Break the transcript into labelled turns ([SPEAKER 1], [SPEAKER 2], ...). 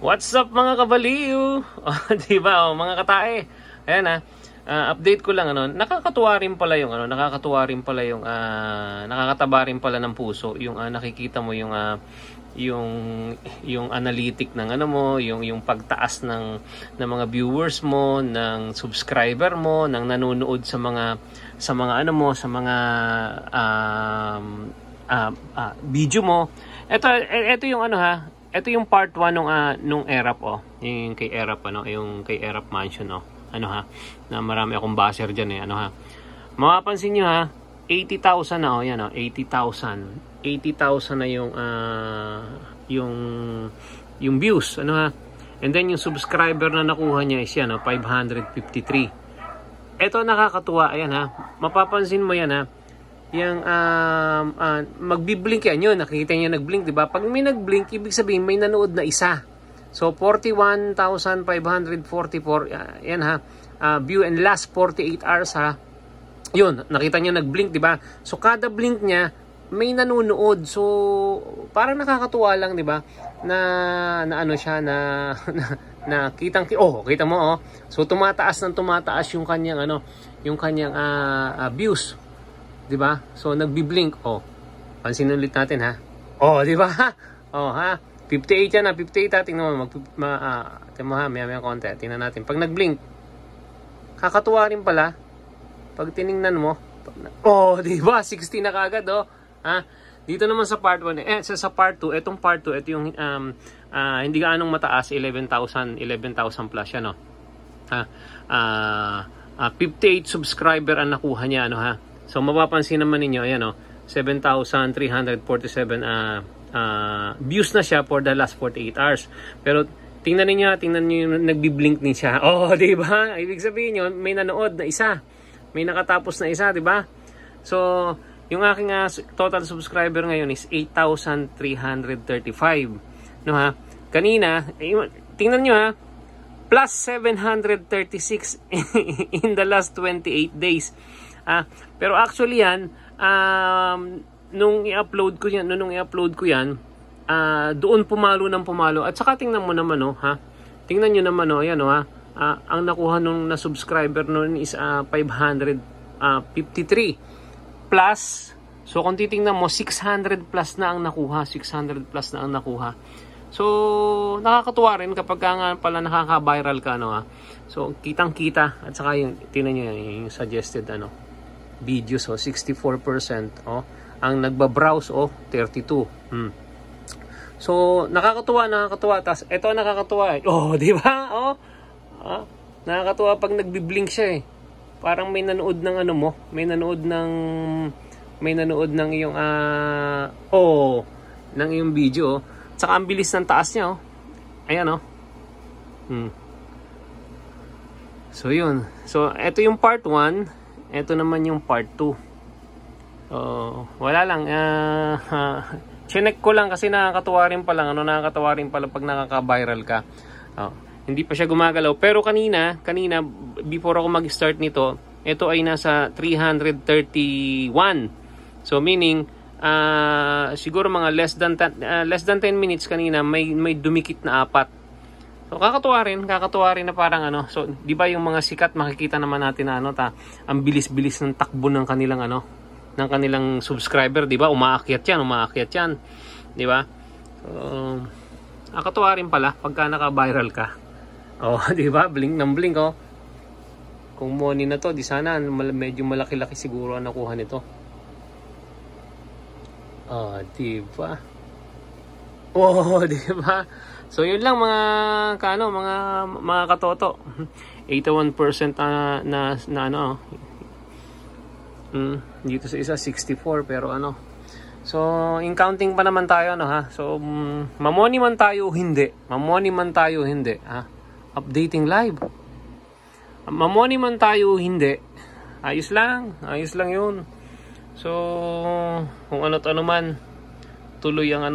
[SPEAKER 1] What's up mga kabaliw? Diba, mga katae. Ayan update ko lang nakakatuwa rin pala yung nakakataba rin pala ng puso yung nakikita mo yung analytic ng yung pagtaas ng mga viewers mo, ng subscriber mo, ng nanonood sa mga video mo. Ito yung ito yung part 1 nung Erap yung kay Erap yung kay Erap Mansion na marami akong baser diyan mapapansin niyo 80,000 na yan 80,000 na yung views and then yung subscriber na nakuha niya is yan 553. Ito nakakatuwa, ayan mapapansin mo yan yung magbi-blink yan nakikita niya nag-blink, diba? Pag may nag-blink, ibig sabihin may nanood na isa. So 41,544 yan view and last 48 hours yun, nakita niya nag-blink, diba? So kada blink niya may nanonood. So parang nakakatuwa lang, diba? Na siya na kita mo So tumataas yung kanyang views. Diba? So nagbi-blink pansin ulit natin diba? 58 yan 58 tingnan mo may konti. Tingnan natin pag nag-blink. Kakatuwa rin pala pag tiningnan mo. Diba? 60 na kagad dito naman sa part 1 sa part 2, etong part 2 ito yung hindi gaanong mataas, 11,000 plus yan 58 subscriber ang nakuha niya So mapapansin naman ninyo, ayan 7,347 views na siya for the last 48 hours. Pero tingnan niyo yung nagbi-blink din siya. Di ba? Ibig sabihin yun, may nanood na isa. May nakatapos na isa, di ba? So, yung aking total subscriber ngayon is 8,335. Kanina, tingnan niyo plus 736 in the last 28 days. Pero actually yan nung i-upload ko yan doon pumalo at saka tingnan mo naman tingnan nyo naman ayan ang nakuha nung na subscriber noon is 553 plus. So kung titingnan mo 600 plus na ang nakuha. So nakakatuwa rin kapag nga pala nakaka-viral ka So kitang-kita at saka yung tingnan niyo yung suggested videos 64% ang nagba-browse 32. So nakakatuwa tas ito nakakatuwa di ba nakakatuwa pag nagbi-blink siya parang may nanood ng may nanood ng yung ng yung video saka ang bilis ng taas niya ayan So yun, so ito yung part 1. Ito naman yung part 2. Wala lang. Chinek ko lang kasi nakakatuwa rin pala. Nakakatuwa rin pala pag nakaka-viral ka. Hindi pa siya gumagalaw. Pero kanina, before ako mag-start nito, ito ay nasa 331. So meaning, siguro mga less than 10 minutes kanina, may dumikit na 4. So kakatuwa rin na parang so di ba yung mga sikat makikita naman natin na ang bilis-bilis ng takbo ng kanilang ng kanilang subscriber, di ba? Umaakyat yan, di ba? Kakatuwa rin pala pagka naka-viral ka. Di ba? Blink ng blink Kung money na to, di sana medyo malaki-laki siguro ang nakuha nito. Di ba? Di ba? So yun lang mga katoto. 81% na dito sa isa 64 pero So in counting pa naman tayo So mamoni man tayo hindi. Updating live. Mamoni man tayo hindi. Ayos lang 'yun. So kung ano't ano man tuloy ang